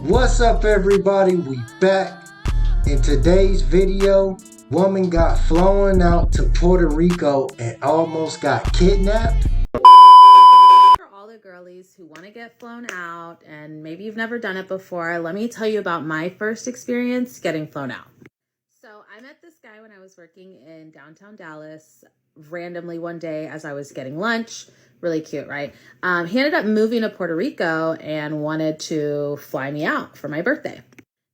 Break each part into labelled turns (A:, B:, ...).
A: What's up, everybody? We back. In today's video, woman got flown out to Puerto Rico and almost got kidnapped.
B: For all the girlies who want to get flown out and maybe you've never done it before, let me tell you about my first experience getting flown out. So I met this guy when I was working in downtown Dallas randomly one day as I was getting lunch. Really cute, right? He ended up moving to Puerto Rico and wanted to fly me out for my birthday.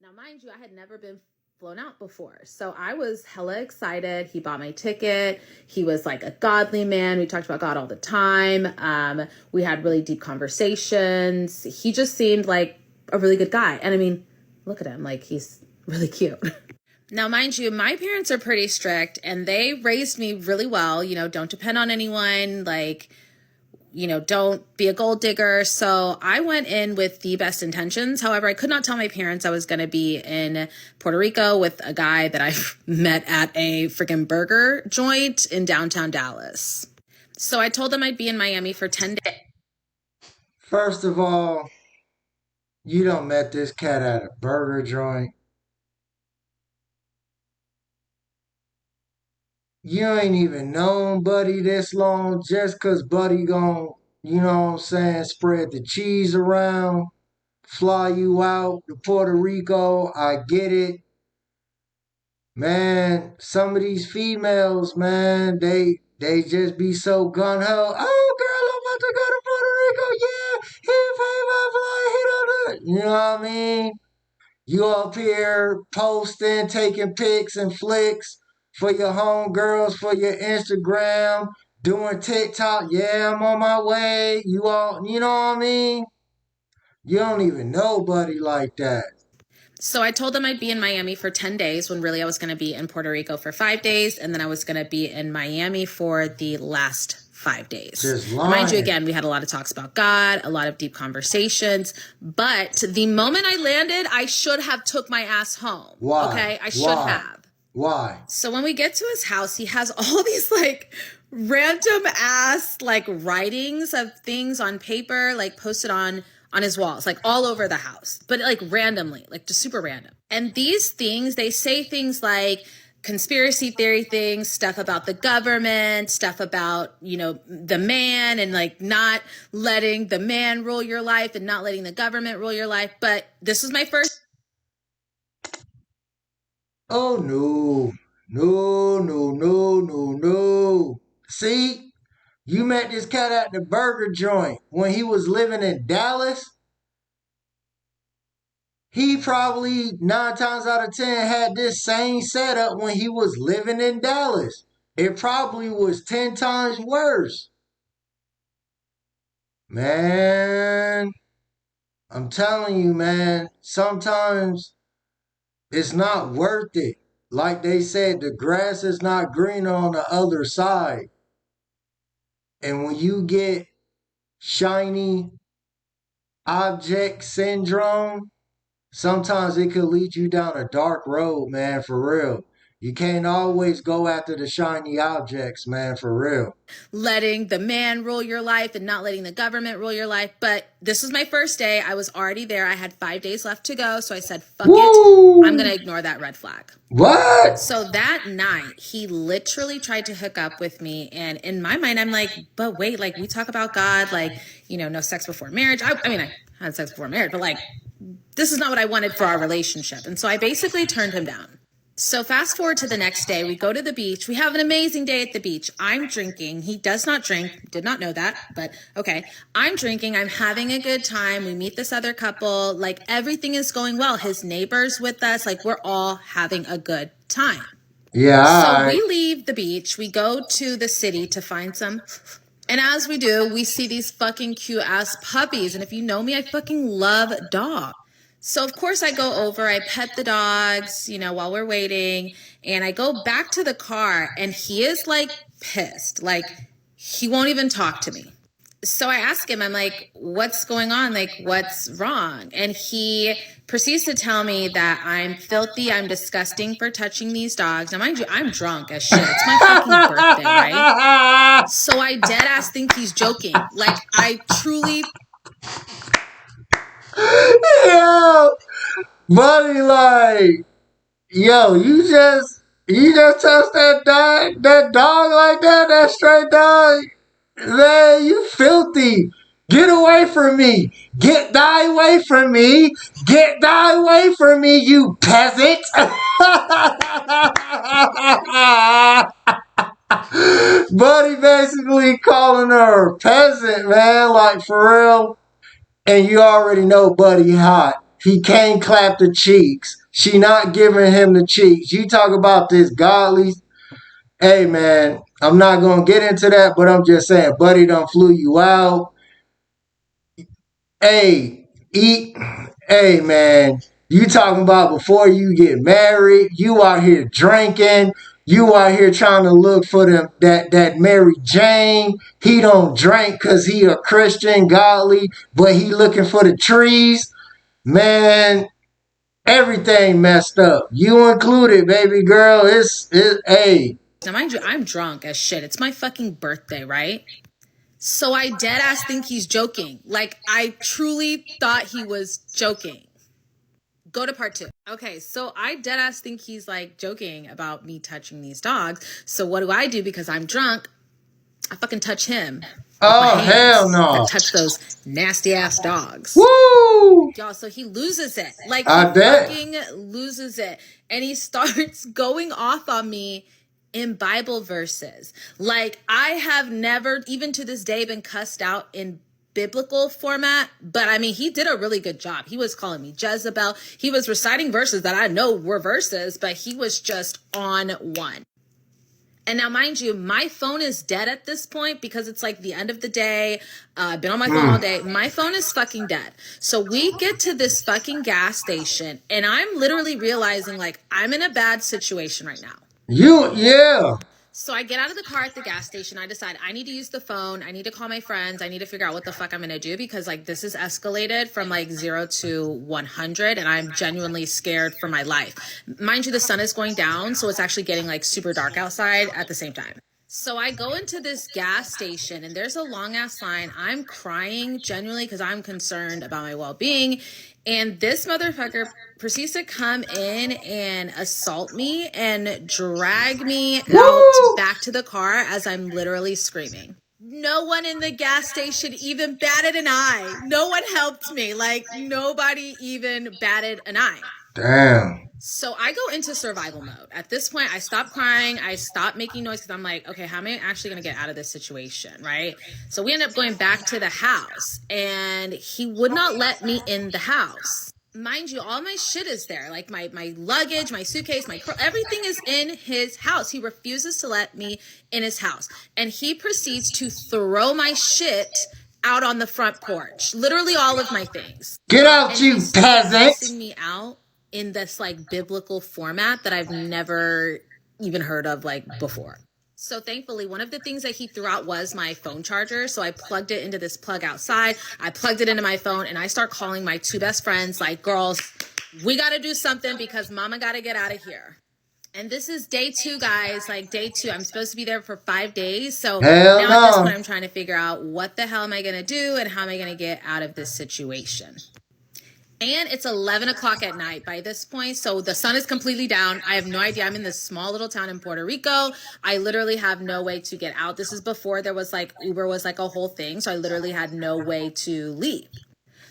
B: Now, mind you, I had never been flown out before. So I was hella excited. He bought my ticket. He was like a godly man. We talked about God all the time. We had really deep conversations. He just seemed like a really good guy. And I mean, look at him. Like, he's really cute. Now, mind you, my parents are pretty strict and they raised me really well. You know, don't depend on anyone. Like, you know, don't be a gold digger. So I went in with the best intentions. However, I could not tell my parents I was going to be in Puerto Rico with a guy that I met at a freaking burger joint in downtown Dallas. So I told them I'd be in Miami for 10 days.
A: First of all, you done met this cat at a burger joint. You ain't even known Buddy this long just cause Buddy gon', you know what I'm saying, spread the cheese around, fly you out to Puerto Rico. I get it. Man, some of these females, man, they just be so gun-ho. Oh, girl, I'm about to go to Puerto Rico. Yeah, he paid my flight. He don't do it. You know what I mean? You up here posting, taking pics and flicks for your homegirls, for your Instagram, doing TikTok. Yeah, I'm on my way. You all, you know what I mean? You don't even know Buddy like that.
B: So I told them I'd be in Miami for 10 days when really I was going to be in Puerto Rico for 5 days. And then I was going to be in Miami for the last 5 days.
A: Just lying.
B: Mind you, again, we had a lot of talks about God, a lot of deep conversations. But the moment I landed, I should have took my ass home.
A: Why?
B: Okay, I should
A: Why?
B: have.
A: Why?
B: So when we get to his house, he has all these like random ass like writings of things on paper, like posted on his walls, like all over the house, but like randomly, like just super random. And these things, they say things like conspiracy theory things, stuff about the government, stuff about, you know, the man and like not letting the man rule your life and not letting the government rule your life. But this was my first.
A: Oh, no. No, no, no, no, no. See? You met this cat at the burger joint when he was living in Dallas. He probably 9 times out of 10 had this same setup when he was living in Dallas. It probably was 10 times worse. Man, I'm telling you, man, sometimes it's not worth it. Like they said, the grass is not greener on the other side. And when you get shiny object syndrome, sometimes it could lead you down a dark road, man, for real. You can't always go after the shiny objects, man, for real.
B: Letting the man rule your life and not letting the government rule your life. But this was my first day. I was already there. I had 5 days left to go. So I said, fuck it. I'm going to ignore that red flag.
A: What?
B: So that night, he literally tried to hook up with me. And in my mind, I'm like, but wait, like we talk about God, like, you know, no sex before marriage. I mean, I had sex before marriage, but like, this is not what I wanted for our relationship. And so I basically turned him down. So fast forward to the next day, we go to the beach. We have an amazing day at the beach. I'm drinking. He does not drink. Did not know that, but okay. I'm drinking. I'm having a good time. We meet this other couple. Like everything is going well. His neighbor's with us. Like we're all having a good time.
A: Yeah.
B: So we leave the beach. We go to the city to find some. And as we do, we see these fucking cute ass puppies. And if you know me, I fucking love dogs. So of course I go over, I pet the dogs, you know, while we're waiting, and I go back to the car and he is like pissed. Like he won't even talk to me. So I ask him, I'm like, what's going on? Like, what's wrong? And he proceeds to tell me that I'm filthy, I'm disgusting for touching these dogs. Now, mind you, I'm drunk as shit. It's my fucking birthday, right? So I dead ass think he's joking. Like, I truly...
A: Yo, Buddy, like, yo, you just touched that dog like that stray dog. Man, you filthy. Get away from me. Get thy away from me. Get thy away from me, you peasant. Buddy basically calling her a peasant, man, like for real. And you already know Buddy hot. He can't clap the cheeks. She not giving him the cheeks. You talk about this godly. Hey man, I'm not gonna get into that, but I'm just saying, Buddy done flew you out. Hey, eat. Hey man, you talking about before you get married? You out here drinking. You out here trying to look for that Mary Jane. He don't drink cause he a Christian, godly, but he looking for the trees. Man, everything messed up. You included, baby girl. Hey.
B: Now, mind you, I'm drunk as shit. It's my fucking birthday, right? So I dead ass think he's joking. Like, I truly thought he was joking. Go to part 2. Okay, so I dead ass think he's like joking about me touching these dogs. So what do I do because I'm drunk? I fucking touch him with my
A: Oh hell
B: hands. I
A: no.
B: touch those nasty ass dogs.
A: Woo!
B: Y'all, so he loses it. Like, he
A: I bet.
B: fucking loses it. And he starts going off on me in Bible verses. Like, I have never, even to this day, been cussed out in biblical format, but I mean, he did a really good job. He was calling me Jezebel. He was reciting verses that I know were verses, but he was just on one. And now, mind you, my phone is dead at this point because it's like the end of the day. I've been on my phone all day. My phone is fucking dead. So we get to this fucking gas station, and I'm literally realizing, like, I'm in a bad situation right now.
A: Yeah.
B: So I get out of the car at the gas station. I decide I need to use the phone. I need to call my friends. I need to figure out what the fuck I'm going to do because, like, this is escalated from like 0 to 100 and I'm genuinely scared for my life. Mind you, the sun is going down, so it's actually getting like super dark outside at the same time. So I go into this gas station and there's a long ass line. I'm crying genuinely because I'm concerned about my well-being. And this motherfucker proceeds to come in and assault me and drag me out
A: Woo!
B: back to the car as I'm literally screaming. No one in the gas station even batted an eye. No one helped me. Like, nobody even batted an eye.
A: Damn.
B: So I go into survival mode. At this point, I stop crying. I stop making noise because I'm like, okay, how am I actually going to get out of this situation, right? So we end up going back to the house, and he would not let me in the house. Mind you, all my shit is there. Like my luggage, my suitcase, everything is in his house. He refuses to let me in his house. And he proceeds to throw my shit out on the front porch. Literally all of my things.
A: Get out,
B: And
A: you
B: he started
A: peasant.
B: cussing me out in this like biblical format that I've never even heard of like before. So thankfully, one of the things that he threw out was my phone charger. So I plugged it into this plug outside. I plugged it into my phone and I start calling my 2 best friends like, girls, we got to do something because mama got to get out of here. And this is day 2, guys, like day 2. I'm supposed to be there for 5 days. So
A: Hell
B: now at this
A: no.
B: point, I'm trying to figure out what the hell am I going to do and how am I going to get out of this situation. And it's 11 o'clock at night by this point. So the sun is completely down. I have no idea. I'm in this small little town in Puerto Rico. I literally have no way to get out. This is before there was like Uber was like a whole thing. So I literally had no way to leave.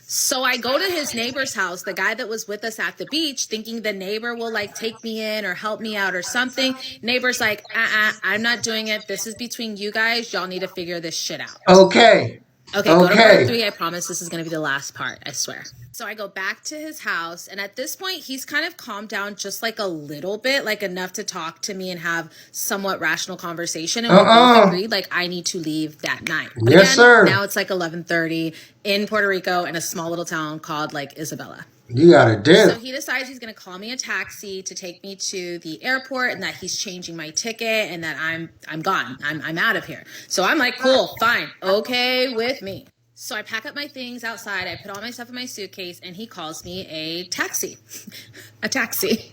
B: So I go to his neighbor's house, the guy that was with us at the beach, thinking the neighbor will like take me in or help me out or something. Neighbor's like, I'm not doing it. This is between you guys. Y'all need to figure this shit out.
A: Okay.
B: Okay, go to part 3. I promise this is going to be the last part. I swear. So I go back to his house, and at this point, he's kind of calmed down just like a little bit, like enough to talk to me and have somewhat rational conversation. And we both agreed, like, I need to leave that night. But
A: Yes,
B: again,
A: sir.
B: now it's like 11:30 in Puerto Rico in a small little town called like Isabela.
A: You got a dip.
B: So he decides he's going to call me a taxi to take me to the airport and that he's changing my ticket and that I'm gone. I'm out of here. So I'm like, cool, fine, okay with me. So I pack up my things outside. I put all my stuff in my suitcase and he calls me a taxi. A taxi.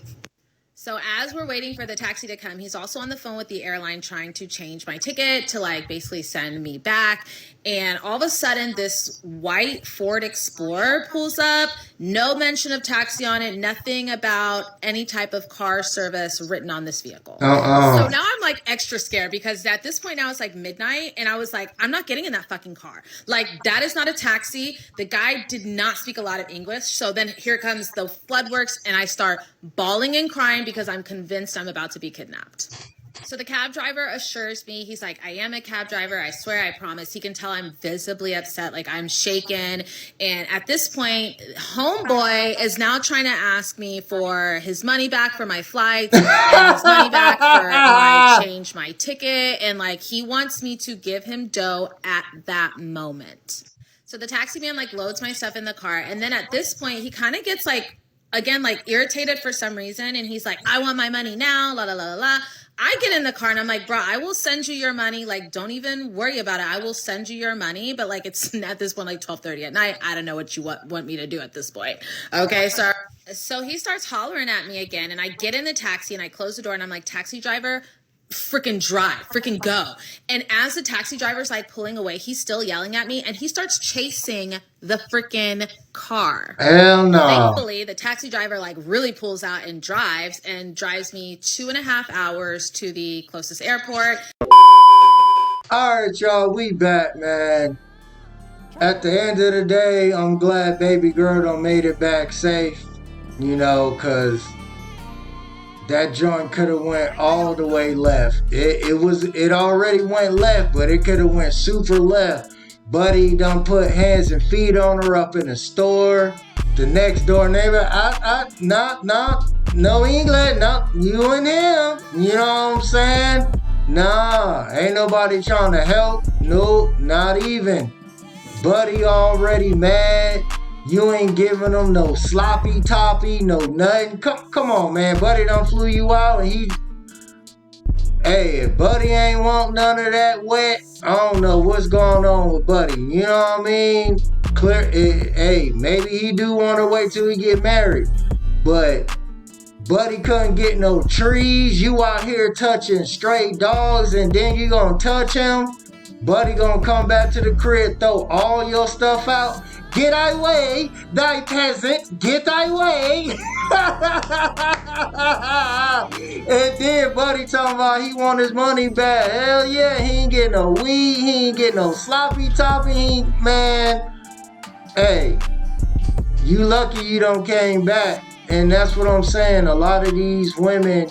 B: So as we're waiting for the taxi to come, he's also on the phone with the airline trying to change my ticket to like basically send me back. And all of a sudden, this white Ford Explorer pulls up. No mention of taxi on it. Nothing about any type of car service written on this vehicle. So now I'm like extra scared because at this point now it's like midnight. And I was like, I'm not getting in that fucking car. Like, that is not a taxi. The guy did not speak a lot of English. So then here comes the flood works and I start bawling and crying because I'm convinced I'm about to be kidnapped. So the cab driver assures me, he's like, I am a cab driver. I swear, I promise. He can tell I'm visibly upset, like I'm shaken. And at this point, homeboy is now trying to ask me for his money back for my flight and his money back for when I changed my ticket. And like, he wants me to give him dough at that moment. So the taxi man like loads my stuff in the car. And then at this point, he kind of gets like, again, like irritated for some reason. And he's like, I want my money now, la, la, la, la, la. I get in the car and I'm like, bro, I will send you your money. Like, don't even worry about it. I will send you your money. But like, it's at this point, like 12:30 at night. I don't know what you want me to do at this point. Okay. So he starts hollering at me again and I get in the taxi and I close the door and I'm like, taxi driver, freaking drive, freaking go. And as the taxi driver's like pulling away, he's still yelling at me and he starts chasing the freaking car.
A: Hell no.
B: Thankfully, the taxi driver like really pulls out and drives me 2.5 hours to the closest airport.
A: All right, y'all, we back, man. At the end of the day, I'm glad baby girl done made it back safe, you know, cause that joint could have went all the way left. It already went left, but it could have went super left. Buddy done put hands and feet on her up in the store. The next door neighbor, no England, no, you and him. You know what I'm saying? Nah, ain't nobody trying to help. No, not even. Buddy already mad. You ain't giving him no sloppy toppy, no nothing. Come on, man. Buddy done flew you out and hey, if Buddy ain't want none of that wet, I don't know what's going on with Buddy. You know what I mean? Hey, maybe he do want to wait till he get married. But Buddy couldn't get no trees. You out here touching stray dogs and then you gonna touch him? Buddy gonna come back to the crib, throw all your stuff out. Get thy way, thy peasant, get thy way. And then Buddy talking about he want his money back. Hell yeah, he ain't getting no weed, he ain't getting no sloppy toppy, man. Hey, you lucky you don't came back. And that's what I'm saying. A lot of these women,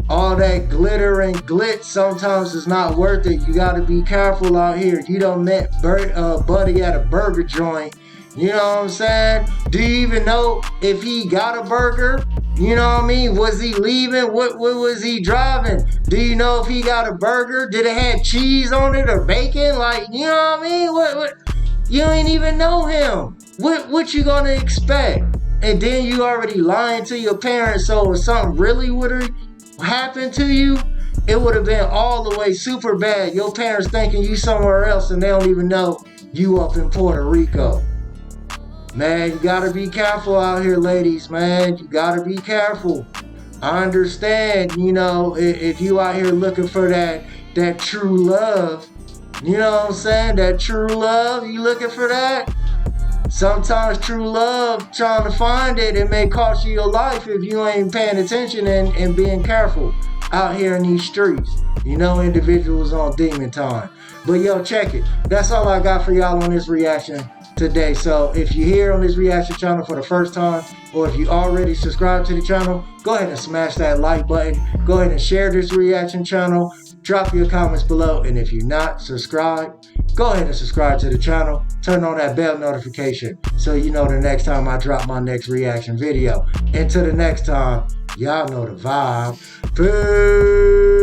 A: all that glitter and glitz sometimes is not worth it. You got to be careful out here. You done met Buddy at a burger joint. You know what I'm saying? Do you even know if he got a burger? You know what I mean? Was he leaving? What was he driving? Do you know if he got a burger? Did it have cheese on it or bacon? Like, you know what I mean? What? You ain't even know him. What you gonna expect? And then you already lying to your parents. So if something really would have happened to you, it would have been all the way super bad. Your parents thinking you somewhere else and they don't even know you up in Puerto Rico. Man, you gotta be careful out here, ladies, man. You gotta be careful. I understand, you know, if you out here looking for that true love, you know what I'm saying? That true love, you looking for that? Sometimes true love, trying to find it, it may cost you your life if you ain't paying attention and being careful out here in these streets. You know, individuals on demon time. But yo, check it. That's all I got for y'all on this reaction today. So if you're here on this reaction channel for the first time, or if you already subscribed to the channel, go ahead and smash that like button. Go ahead and share this reaction channel. Drop your comments below. And if you're not subscribed, go ahead and subscribe to the channel. Turn on that bell notification so you know the next time I drop my next reaction video. Until the next time, y'all know the vibe. Peace.